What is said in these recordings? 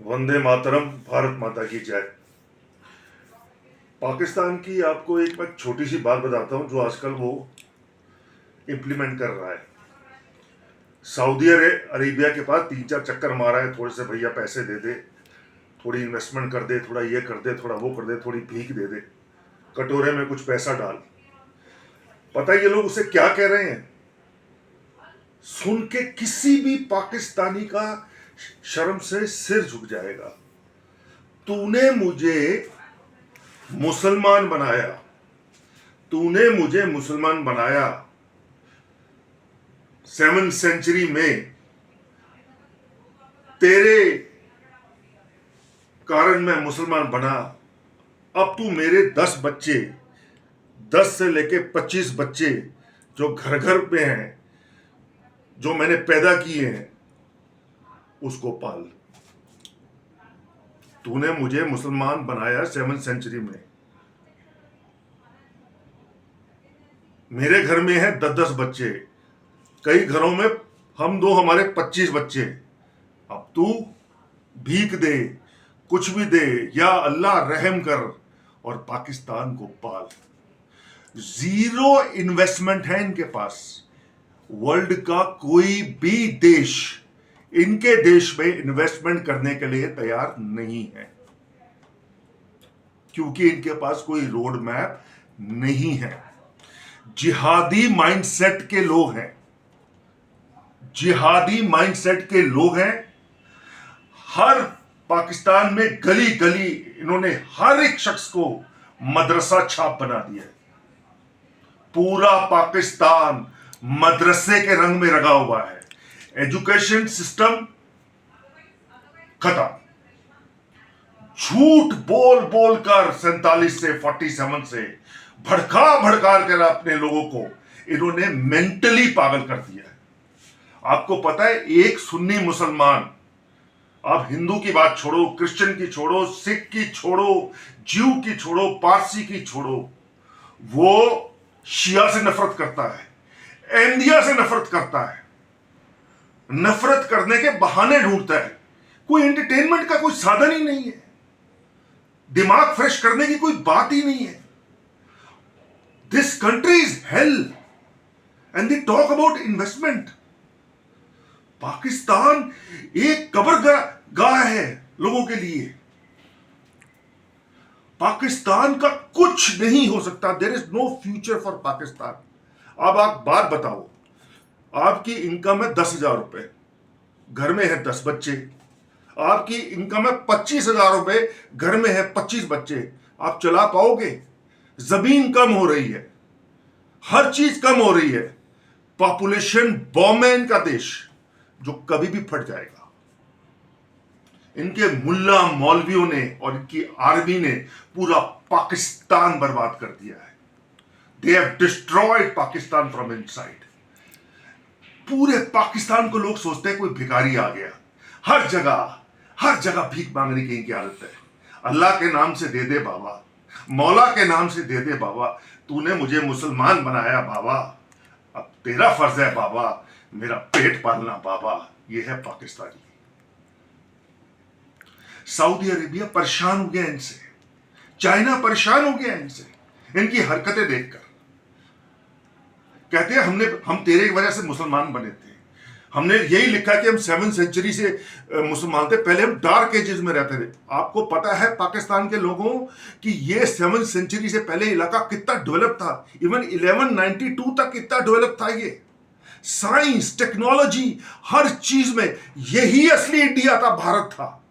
वंदे मातरम। भारत माता की जय। पाकिस्तान की आपको एक मैं छोटी सी बात बताता हूं जो आजकल वो इम्प्लीमेंट कर रहा है। सऊदी अरेबिया के पास 3-4 चक्कर मारा है, थोड़े से भैया पैसे दे दे, थोड़ी इन्वेस्टमेंट कर दे, थोड़ा ये कर दे, थोड़ा वो कर दे, थोड़ी भीख दे दे, कटोरे में कुछ पैसा डाल। पता है ये लोग उसे क्या कह रहे हैं? सुन के किसी भी पाकिस्तानी का शर्म से सिर झुक जाएगा। तूने मुझे मुसलमान बनाया, तूने मुझे मुसलमान बनाया 7th सेंचुरी में, तेरे कारण मैं मुसलमान बना। अब तू मेरे 10 बच्चे, 10 से लेके 25 बच्चे जो घर घर पे हैं, जो मैंने पैदा किए हैं, उसको पाल। तूने मुझे मुसलमान बनाया 7th सेंचुरी में। मेरे घर में है 10-10 बच्चे, कई घरों में हम दो, हमारे 25 बच्चे। अब तू भीख दे, कुछ भी दे, या अल्लाह रहम कर और पाकिस्तान को पाल। जीरो इन्वेस्टमेंट है इनके पास। वर्ल्ड का कोई भी देश इनके देश में इन्वेस्टमेंट करने के लिए तैयार नहीं है, क्योंकि इनके पास कोई रोड मैप नहीं है। जिहादी माइंडसेट के लोग हैं, जिहादी माइंडसेट के लोग हैं। हर पाकिस्तान में गली गली इन्होंने हर एक शख्स को मदरसा छाप बना दिया है। पूरा पाकिस्तान मदरसे के रंग में रंगा हुआ है। एजुकेशन सिस्टम खत्म। झूठ बोल बोल कर 47 से 47 से भड़का भड़का कर अपने लोगों को इन्होंने मेंटली पागल कर दिया है। आपको पता है, एक सुन्नी मुसलमान, आप हिंदू की बात छोड़ो, क्रिश्चियन की छोड़ो, सिख की छोड़ो, ज्यू की छोड़ो, पारसी की छोड़ो, वो शिया से नफरत करता है, इंडिया से नफरत करता है, नफरत करने के बहाने ढूंढता है। कोई एंटरटेनमेंट का कोई साधन ही नहीं है, दिमाग फ्रेश करने की कोई बात ही नहीं है। This country is hello and they talk about investment. Pakistan एक कब्रगाह है लोगों के लिए। पाकिस्तान का कुछ नहीं हो सकता। There is no future for Pakistan. अब आप बात बताओ, आपकी इनकम है 10,000 रुपए, घर में है 10 बच्चे। आपकी इनकम है 25,000 रुपए, घर में है 25 बच्चे। आप चला पाओगे? जमीन कम हो रही है, हर चीज कम हो रही है। पॉपुलेशन बॉम्ब है इनका देश, जो कभी भी फट जाएगा। इनके मुल्ला मौलवियों ने और इनकी आर्मी ने पूरा पाकिस्तान बर्बाद कर दिया है। They have destroyed Pakistan from inside. पूरे पाकिस्तान को लोग सोचते हैं कोई भिखारी आ गया। हर जगह भीख मांगने की इनकी आदत है। अल्लाह के नाम से दे दे बाबा, मौला के नाम से दे दे बाबा, तूने मुझे मुसलमान बनाया बाबा, अब तेरा फर्ज है बाबा मेरा पेट पालना बाबा। यह है पाकिस्तानी। सऊदी अरेबिया परेशान हो गया इनसे, चाइना परेशान हो गया इनसे, इनकी हरकतें देखकर। कहते हैं हम तेरे वजह से मुसलमान बने थे। हमने यही लिखा कि हम 7th सेंचुरी से मुसलमान थे, पहले हम डार्क एजेस में रहते थे। आपको पता है पाकिस्तान के लोगों कि ये 7th सेंचुरी से पहले इलाका कितना डेवलप था। इवन 1192 तक कितना डेवलप था। ये साइंस, टेक्नोलॉजी, हर चीज में यही असली इंडिया था, भारत था,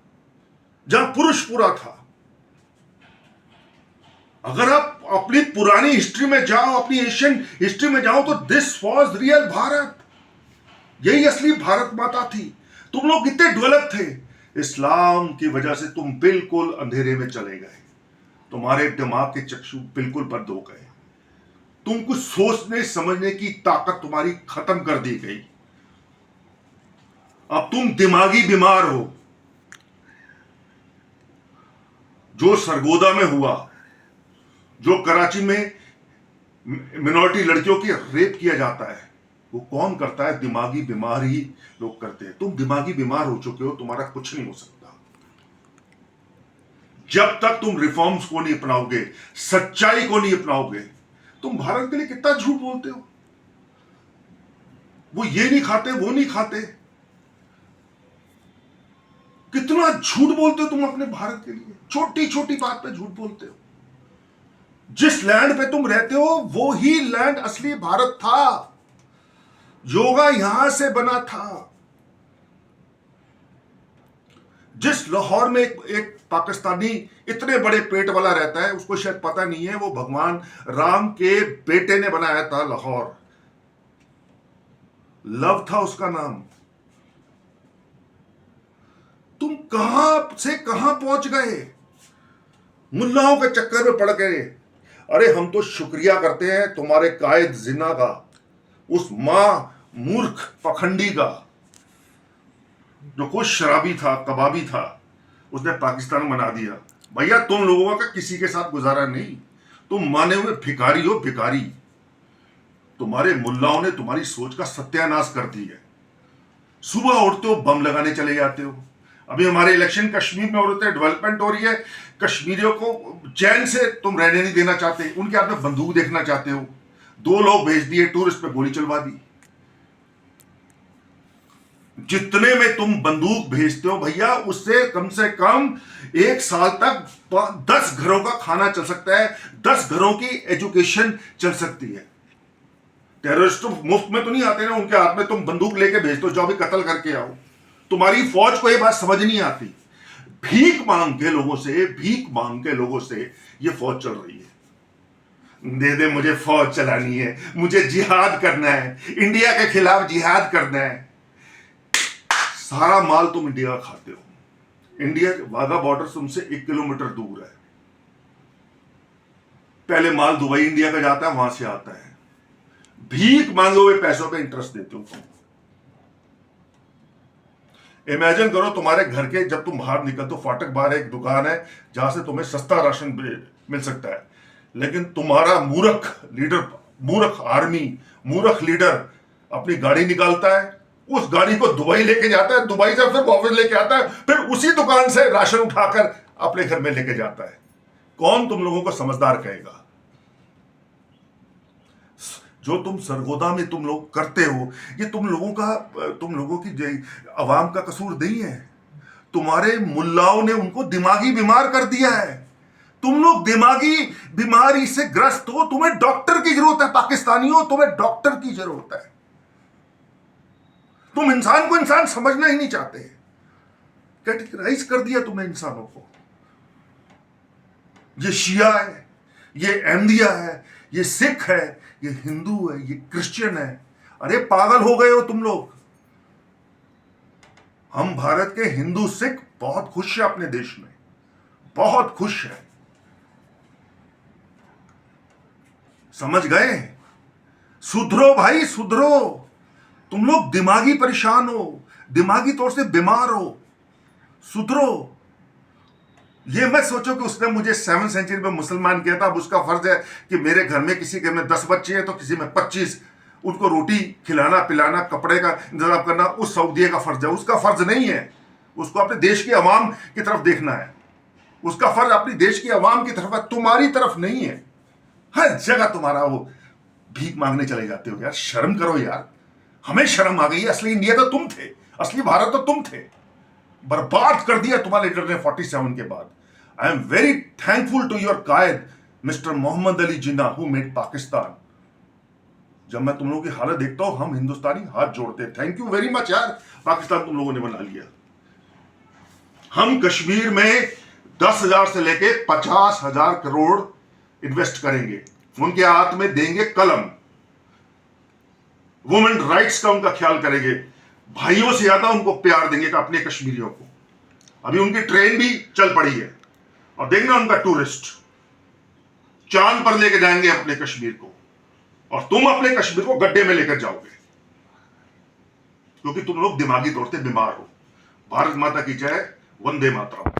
जहां पुरुष पूरा था। अगर आप अपनी पुरानी हिस्ट्री में जाओ, अपनी एशियन हिस्ट्री में जाओ, तो दिस वॉज रियल भारत। यही असली भारत माता थी। तुम लोग कितने डेवलप थे। इस्लाम की वजह से तुम बिल्कुल अंधेरे में चले गए। तुम्हारे दिमाग के चक्षु बिल्कुल बंद हो गए। तुम कुछ सोचने समझने की ताकत तुम्हारी खत्म कर दी गई। अब तुम दिमागी बीमार हो। जो सरगोदा में हुआ, जो कराची में मिनॉरिटी लड़कियों की रेप किया जाता है, वो कौन करता है? दिमागी बीमार ही लोग करते हैं। तुम दिमागी बीमार हो चुके हो, तुम्हारा कुछ नहीं हो सकता। जब तक तुम रिफॉर्म्स को नहीं अपनाओगे, सच्चाई को नहीं अपनाओगे, तुम भारत के लिए कितना झूठ बोलते हो। वो ये नहीं खाते, वो नहीं खाते, कितना झूठ बोलते हो तुम अपने भारत के लिए। छोटी छोटी बात पे झूठ बोलते हो। जिस लैंड पे तुम रहते हो वो ही लैंड असली भारत था। योगा यहां से बना था। जिस लाहौर में एक पाकिस्तानी इतने बड़े पेट वाला रहता है, उसको शायद पता नहीं है, वो भगवान राम के बेटे ने बनाया था लाहौर। लव था उसका नाम। तुम कहां से कहां पहुंच गए, मुल्लाओं के चक्कर में पड़ गए। अरे हम तो शुक्रिया करते हैं तुम्हारे कायद जिन्ना का, उस मां मूर्ख पखंडी का, जो कुछ शराबी था, कबाबी था, उसने पाकिस्तान बना दिया। भैया तुम लोगों का किसी के साथ गुजारा नहीं, तुम माने हुए भिखारी हो, भिखारी। तुम्हारे मुल्लाओं ने तुम्हारी सोच का सत्यानाश कर दी है। सुबह उठते हो बम लगाने चले जाते हो। अभी हमारे इलेक्शन कश्मीर में हो रहे थे, डेवलपमेंट हो रही है, कश्मीरियों को चैन से तुम रहने नहीं देना चाहते, उनके हाथ में बंदूक देखना चाहते हो। 2 लोग भेज दिए, टूरिस्ट पे गोली चलवा दी। जितने में तुम बंदूक भेजते हो भैया, उससे कम से कम 1 साल तक 10 घरों का खाना चल सकता है, 10 घरों की एजुकेशन चल सकती है। टेररिस्ट मुफ्त में तो नहीं आते ना, उनके हाथ में तुम बंदूक लेके भेज दो, जाओ भी कत्ल करके आओ। तुम्हारी फौज को यह बात समझ नहीं आती। भीख मांग के लोगों से, भीख मांग के लोगों से ये फौज चल रही है। दे दे, मुझे फौज चलानी है, मुझे जिहाद करना है, इंडिया के खिलाफ जिहाद करना है। सारा माल तुम इंडिया का खाते हो। इंडिया वाघा बॉर्डर तुमसे 1 किलोमीटर दूर है। पहले माल दुबई इंडिया का जाता है, वहां से आता है। भीख मांगे हुए पैसों पे इंटरेस्ट देते हो तुम। इमेजिन करो तुम्हारे घर के, जब तुम बाहर निकलते हो, फाटक बाहर एक दुकान है जहां से तुम्हें सस्ता राशन मिल सकता है, लेकिन तुम्हारा मूर्ख लीडर, मूर्ख आर्मी, मूर्ख लीडर अपनी गाड़ी निकालता है, उस गाड़ी को दुबई लेके जाता है, दुबई से फिर वापस लेके आता है, फिर उसी दुकान से राशन उठाकर अपने घर में लेके जाता है। कौन तुम लोगों को समझदार कहेगा? जो तुम सरगोदा में तुम लोग करते हो, ये तुम लोगों की अवाम का कसूर नहीं है। तुम्हारे मुल्लाओं ने उनको दिमागी बीमार कर दिया है। तुम लोग दिमागी बीमारी से ग्रस्त हो, तुम्हें डॉक्टर की जरूरत है। पाकिस्तानियों, तुम्हें डॉक्टर की जरूरत है। तुम इंसान को इंसान समझना ही नहीं चाहते। कैटेगराइज कर दिया तुमने इंसानों को। ये शिया है, ये अहमदिया है, ये सिख है, ये हिंदू है, ये क्रिश्चियन है। अरे पागल हो गए हो तुम लोग। हम भारत के हिंदू सिख बहुत खुश है अपने देश में, बहुत खुश है। समझ गए? सुधरो भाई, सुधरो। तुम लोग दिमागी परेशान हो, दिमागी तौर से बीमार हो, सुधरो। ये मत सोचो कि उसने मुझे 7वीं सेंचुरी में मुसलमान किया था, अब उसका फर्ज है कि मेरे घर में, किसी घर में 10 बच्चे हैं तो किसी में 25, उनको रोटी खिलाना, पिलाना, कपड़े का इंतजाम करना उस सऊदीया का फर्ज है। उसका फर्ज नहीं है। उसको अपने देश की आवाम की तरफ देखना है। उसका फर्ज अपनी देश की आवाम की तरफ है, तुम्हारी तरफ नहीं है। हर जगह तुम्हारा वो भीख मांगने चले जाते हो। यार शर्म करो यार, हमें शर्म आ गई। असली इंडिया तो तुम थे, असली भारत तो तुम थे। बर्बाद कर दिया तुम्हारे लीडर ने 47 के बाद। I am very thankful to your Quaid mister Mohammad Ali Jinnah who made Pakistan. जब मैं तुम लोगों की हालत देखता हूं, हम हिंदुस्तानी हाथ जोड़ते हैं। थैंक यू वेरी मच यार, पाकिस्तान तुम लोगों ने बना लिया। हम कश्मीर में 10,000 से लेके 50,000 करोड़ इन्वेस्ट करेंगे, उनके हाथ में देंगे कलम। वुमेन राइट्स का उनका ख्याल करेंगे, भाइयों से ज्यादा उनको प्यार देंगे कि अपने कश्मीरियों को। अभी उनकी ट्रेन भी चल पड़ी है, और देखना उनका टूरिस्ट चांद पर लेके जाएंगे अपने कश्मीर को, और तुम अपने कश्मीर को गड्ढे में लेकर जाओगे, क्योंकि तुम लोग दिमागी तौर से बीमार हो। भारत माता की जय, वंदे मातरम।